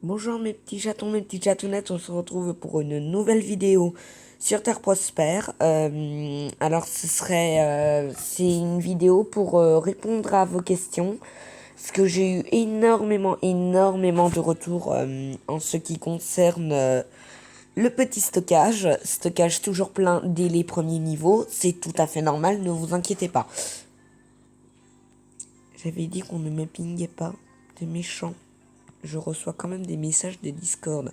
Bonjour mes petits chatons, mes petites chatounettes, on se retrouve pour une nouvelle vidéo sur Terre Prospère. C'est une vidéo pour répondre à vos questions, parce que j'ai eu énormément de retours en ce qui concerne le petit stockage toujours plein dès les premiers niveaux, c'est tout à fait normal, ne vous inquiétez pas. J'avais dit qu'on ne me pingait pas, c'est méchant. Je reçois quand même des messages de Discord.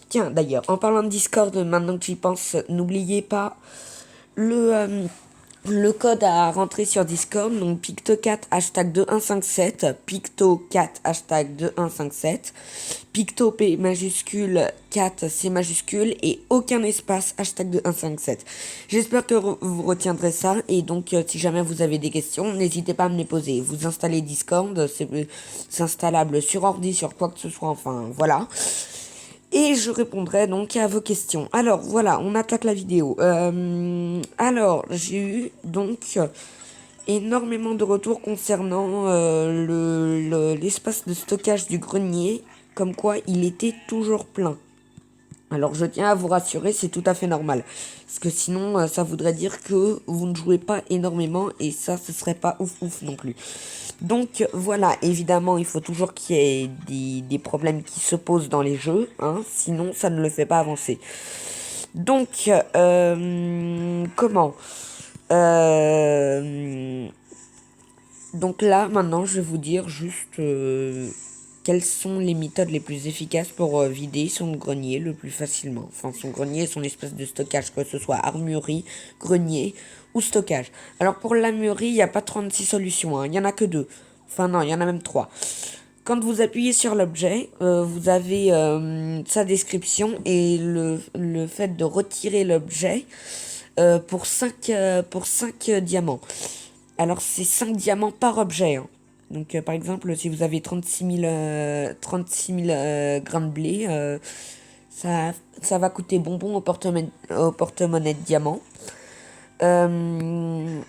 Tiens, d'ailleurs, en parlant de Discord, maintenant que j'y pense, n'oubliez pas le, euh, le code à rentrer sur Discord, donc Picto4 hashtag 2157, Picto4 hashtag 2157, Picto P majuscule 4 C majuscule et aucun espace hashtag 2157. J'espère que vous retiendrez ça et donc si jamais vous avez des questions, n'hésitez pas à me les poser. Vous installez Discord, c'est installable sur ordi, sur quoi que ce soit, enfin voilà. Et je répondrai donc à vos questions. Alors voilà, on attaque la vidéo. J'ai eu donc énormément de retours concernant l'espace de stockage du grenier, comme quoi il était toujours plein. Alors je tiens à vous rassurer, c'est tout à fait normal. Parce que sinon, ça voudrait dire que vous ne jouez pas énormément et ça, ce serait pas ouf ouf non plus. Donc voilà, évidemment, il faut toujours qu'il y ait des problèmes qui se posent dans les jeux, hein, sinon ça ne le fait pas avancer. Donc, comment Donc là, maintenant, je vais vous dire juste quelles sont les méthodes les plus efficaces pour vider son grenier le plus facilement. Enfin, son grenier et son espèce de stockage, que ce soit armurerie, grenier ou stockage. Alors pour l'armurerie, il n'y a pas 36 solutions, hein. Il n'y en a que 2. Enfin non, il y en a même 3. Quand vous appuyez sur l'objet, vous avez sa description et le fait de retirer l'objet pour 5 diamants. Alors c'est 5 diamants par objet, hein. Donc par exemple, si vous avez 36 000 grains de blé, ça va coûter bonbon au porte-monnaie de diamant. Euh,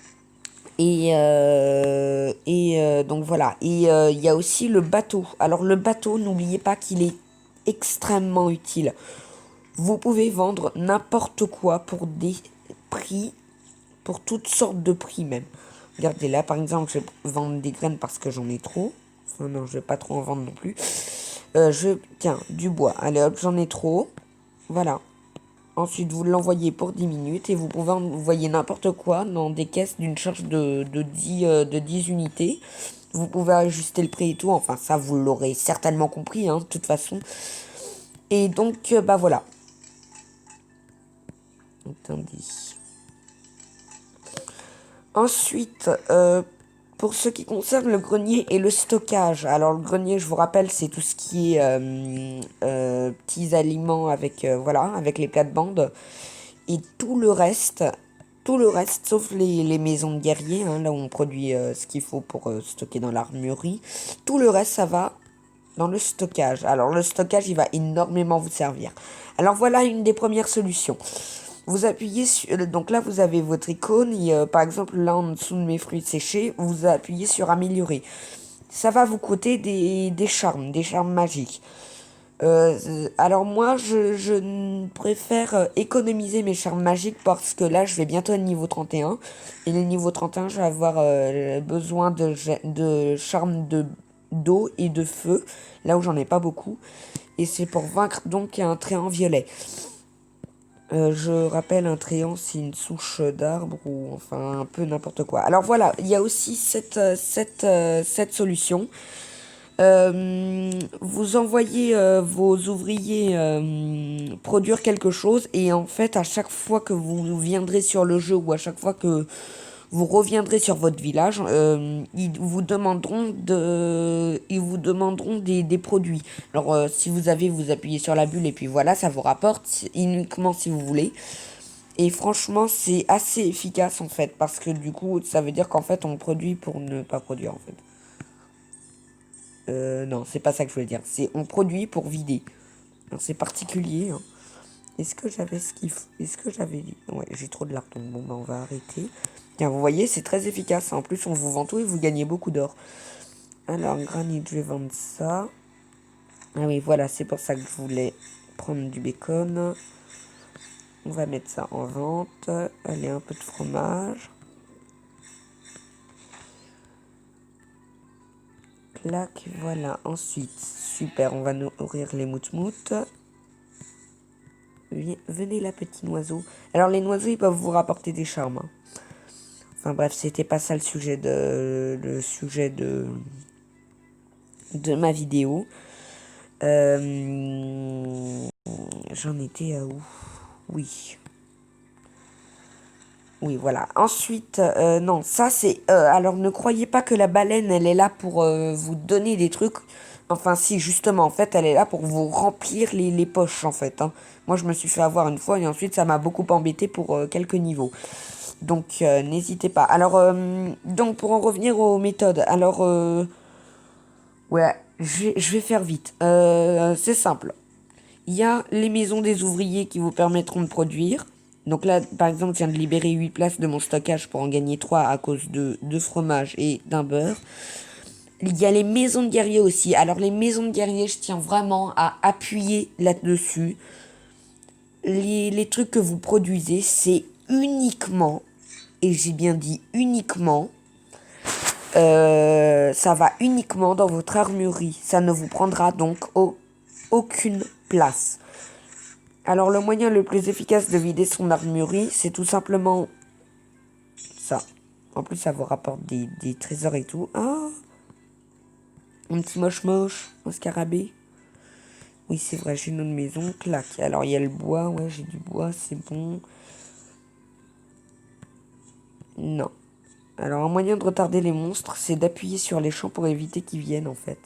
donc voilà. Et il y a aussi le bateau. Alors le bateau, n'oubliez pas qu'il est extrêmement utile. Vous pouvez vendre n'importe quoi pour des prix, pour toutes sortes de prix même. Regardez là, par exemple, je vais vendre des graines parce que j'en ai trop. Enfin non, je vais pas trop en vendre non plus. Tiens, du bois. Allez hop, j'en ai trop. Voilà. Ensuite, vous l'envoyez pour 10 minutes et vous pouvez envoyer n'importe quoi dans des caisses d'une charge de 10 unités. Vous pouvez ajuster le prix et tout. Enfin, ça, vous l'aurez certainement compris, hein, de toute façon. Et donc, bah voilà. Attendez. Ensuite, pour ce qui concerne le grenier et le stockage. Alors, le grenier, je vous rappelle, c'est tout ce qui est petits aliments avec, voilà, avec les plates-bandes. Et tout le reste, sauf les maisons de guerriers, hein, là où on produit ce qu'il faut pour stocker dans l'armurerie, tout le reste, ça va dans le stockage. Alors le stockage, il va énormément vous servir. Alors voilà une des premières solutions. Vous appuyez sur... Donc là, vous avez votre icône. Et, par exemple, là, en dessous de mes fruits séchés, vous appuyez sur améliorer. Ça va vous coûter des charmes magiques. Alors moi, je préfère économiser mes charmes magiques parce que là, je vais bientôt être niveau 31. Et le niveau 31, je vais avoir besoin de charmes d'eau et de feu, là où j'en ai pas beaucoup. Et c'est pour vaincre donc un tréant violet. Je rappelle, un tréant, c'est une souche d'arbre ou enfin un peu n'importe quoi. Alors voilà, il y a aussi cette solution. Vous envoyez vos ouvriers produire quelque chose et en fait à chaque fois que vous viendrez sur le jeu ou à chaque fois que vous reviendrez sur votre village, ils vous demanderont des produits. Alors si vous avez, vous appuyez sur la bulle et puis voilà, ça vous rapporte uniquement si vous voulez. Et franchement, c'est assez efficace en fait parce que du coup, ça veut dire qu'en fait on produit pour ne pas produire en fait. Non, c'est pas ça que je voulais dire. C'est on produit pour vider. Alors c'est particulier, hein. Est-ce que j'avais ce qu'il faut? Est-ce que j'avais dit? Ouais, j'ai trop de lardons. Bon, bah on va arrêter. Tiens, vous voyez, c'est très efficace. En plus, on vous vend tout et vous gagnez beaucoup d'or. Alors, granit, je vais vendre ça. Ah oui, voilà, c'est pour ça que je voulais prendre du bacon. On va mettre ça en vente. Allez, un peu de fromage. Clac, voilà. Ensuite, super, on va nourrir les moutmoutes. Venez là, petit oiseau. Alors, les oiseaux, ils peuvent vous rapporter des charmes. Hein. Enfin bref, c'était pas ça le sujet de ma vidéo. J'en étais à où? Oui. Oui, voilà. Ensuite, non, ça c'est... alors, ne croyez pas que la baleine, elle est là pour vous donner des trucs. Enfin, si, justement, en fait, elle est là pour vous remplir les poches, en fait. Hein. Moi, je me suis fait avoir une fois et ensuite, ça m'a beaucoup embêté pour quelques niveaux. Donc, n'hésitez pas. Alors, donc, pour en revenir aux méthodes. Alors, ouais, je vais faire vite. C'est simple. Il y a les maisons des ouvriers qui vous permettront de produire. Donc là, par exemple, je viens de libérer 8 places de mon stockage pour en gagner 3 à cause de 2 fromages et d'un beurre. Il y a les maisons de guerriers aussi. Alors les maisons de guerriers, je tiens vraiment à appuyer là-dessus. Les trucs que vous produisez, c'est uniquement, et j'ai bien dit uniquement, ça va uniquement dans votre armurerie. Ça ne vous prendra donc aucune place. Alors le moyen le plus efficace de vider son armurerie, c'est tout simplement ça. En plus, ça vous rapporte des trésors et tout. Ah, un petit moche-moche, un scarabée. Oui, c'est vrai, j'ai une autre maison, clac. Alors, il y a le bois, ouais, j'ai du bois, c'est bon. Non. Alors, un moyen de retarder les monstres, c'est d'appuyer sur les champs pour éviter qu'ils viennent, en fait.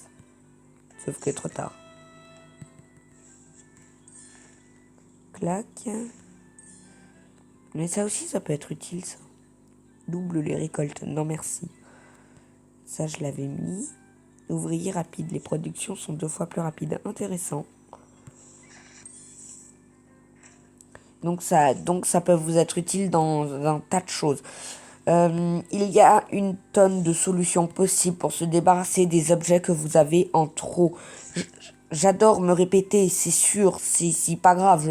Sauf que trop tard. Clac. Mais ça aussi, ça peut être utile, ça. Double les récoltes. Non, merci. Ça, je l'avais mis. Ouvrier rapide. Les productions sont 2 fois plus rapides. Intéressant. Donc ça peut vous être utile dans un tas de choses. Il y a une tonne de solutions possibles pour se débarrasser des objets que vous avez en trop. J'adore me répéter, c'est sûr, c'est pas grave.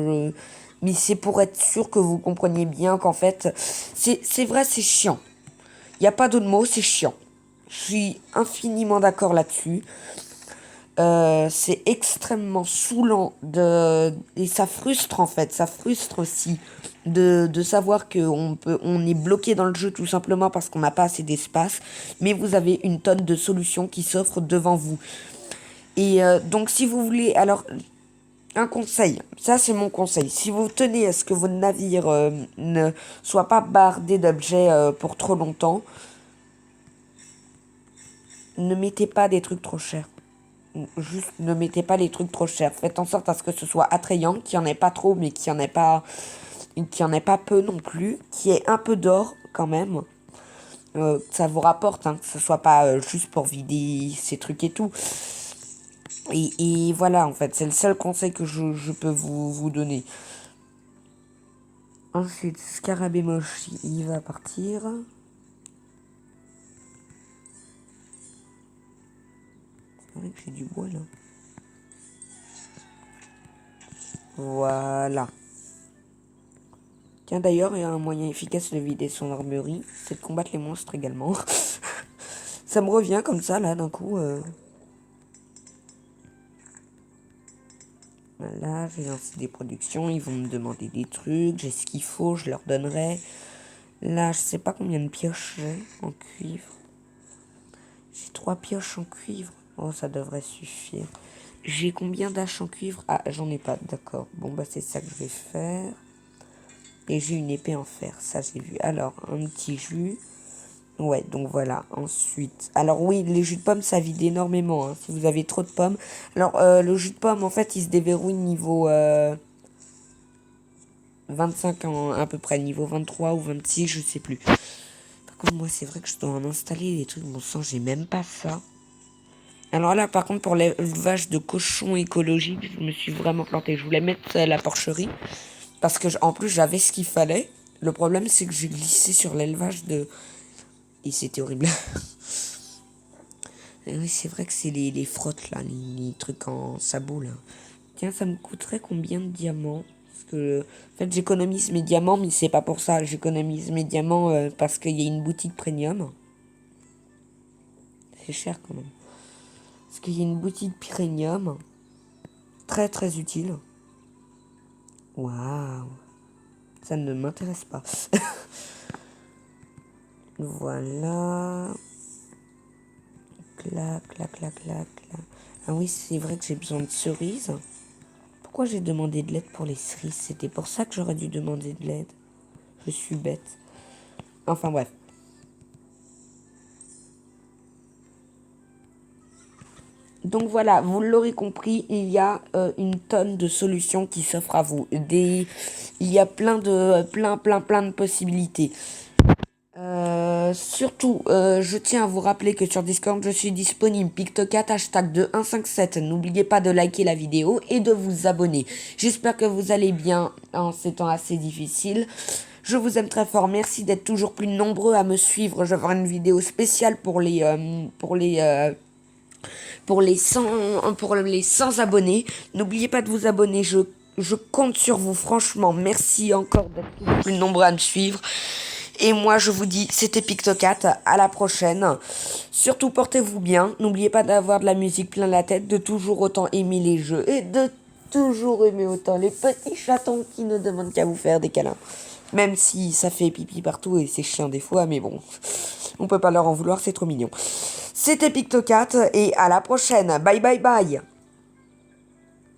Mais c'est pour être sûr que vous compreniez bien qu'en fait, c'est vrai, c'est chiant. Il n'y a pas d'autre mot, c'est chiant. Je suis infiniment d'accord là-dessus. C'est extrêmement saoulant et ça frustre en fait, ça frustre aussi de savoir on est bloqué dans le jeu tout simplement parce qu'on n'a pas assez d'espace, mais vous avez une tonne de solutions qui s'offrent devant vous. Et donc si vous voulez, alors un conseil, ça c'est mon conseil, si vous tenez à ce que votre navire ne soit pas bardé d'objets pour trop longtemps, ne mettez pas des trucs trop chers. Juste ne mettez pas les trucs trop chers. Faites en sorte à ce que ce soit attrayant, qu'il n'y en ait pas trop, mais qu'il n'y en ait pas peu non plus, qu'il y ait un peu d'or quand même. Ça vous rapporte, hein, que ce soit pas juste pour vider ces trucs et tout. Et voilà, en fait, c'est le seul conseil que je peux vous donner. Ensuite, Scarabée moche, il va partir. C'est vrai que j'ai du bois là. Voilà. Tiens, d'ailleurs, il y a un moyen efficace de vider son armurerie, c'est de combattre les monstres également. Ça me revient comme ça, là, d'un coup. Voilà, j'ai lancé des productions, ils vont me demander des trucs, j'ai ce qu'il faut, je leur donnerai. Là, je sais pas combien de pioches j'ai en cuivre. J'ai 3 pioches en cuivre. Oh, ça devrait suffire. J'ai combien d'haches en cuivre? Ah, j'en ai pas, d'accord. Bon, bah, c'est ça que je vais faire. Et j'ai une épée en fer, ça j'ai vu. Alors, un petit jus. Ouais, donc voilà. Ensuite, alors oui, les jus de pommes, ça vide énormément, hein, si vous avez trop de pommes. Alors, le jus de pomme, en fait, il se déverrouille niveau 25 à peu près, niveau 23 ou 26, je sais plus. Par contre, moi, c'est vrai que je dois en installer des trucs. Bon sang, j'ai même pas ça. Alors là, par contre, pour l'élevage de cochons écologiques, je me suis vraiment planté. Je voulais mettre la porcherie parce que en plus, j'avais ce qu'il fallait. Le problème, c'est que j'ai glissé sur l'élevage de... Et c'était horrible. Et oui, c'est vrai que c'est les frottes, là, les trucs en sabot, là. Tiens, ça me coûterait combien de diamants? Parce que, en fait, j'économise mes diamants, mais c'est pas pour ça. J'économise mes diamants parce qu'il y a une boutique premium. C'est cher, quand même. Parce qu'il y a une boutique premium. Très, très utile. Waouh. Ça ne m'intéresse pas. Voilà. Clac, clac, clac, clac, clac. Ah oui, c'est vrai que j'ai besoin de cerises. Pourquoi j'ai demandé de l'aide pour les cerises? C'était pour ça que j'aurais dû demander de l'aide. Je suis bête. Enfin bref. Donc voilà, vous l'aurez compris, il y a une tonne de solutions qui s'offrent à vous. Il y a plein de possibilités. Surtout, je tiens à vous rappeler que sur Discord, je suis disponible. Pictocat, hashtag 2157. N'oubliez pas de liker la vidéo et de vous abonner. J'espère que vous allez bien en ces temps assez difficiles. Je vous aime très fort. Merci d'être toujours plus nombreux à me suivre. Je vais faire une vidéo spéciale pour les 100 abonnés. N'oubliez pas de vous abonner. Je compte sur vous. Franchement, merci encore d'être toujours plus nombreux à me suivre. Et moi, je vous dis, c'était Pictocat. À la prochaine. Surtout, portez-vous bien. N'oubliez pas d'avoir de la musique plein la tête, de toujours autant aimer les jeux et de toujours aimer autant les petits chatons qui ne demandent qu'à vous faire des câlins. Même si ça fait pipi partout et c'est chiant des fois, mais bon, on peut pas leur en vouloir, c'est trop mignon. C'était Pictocat et à la prochaine. Bye bye bye.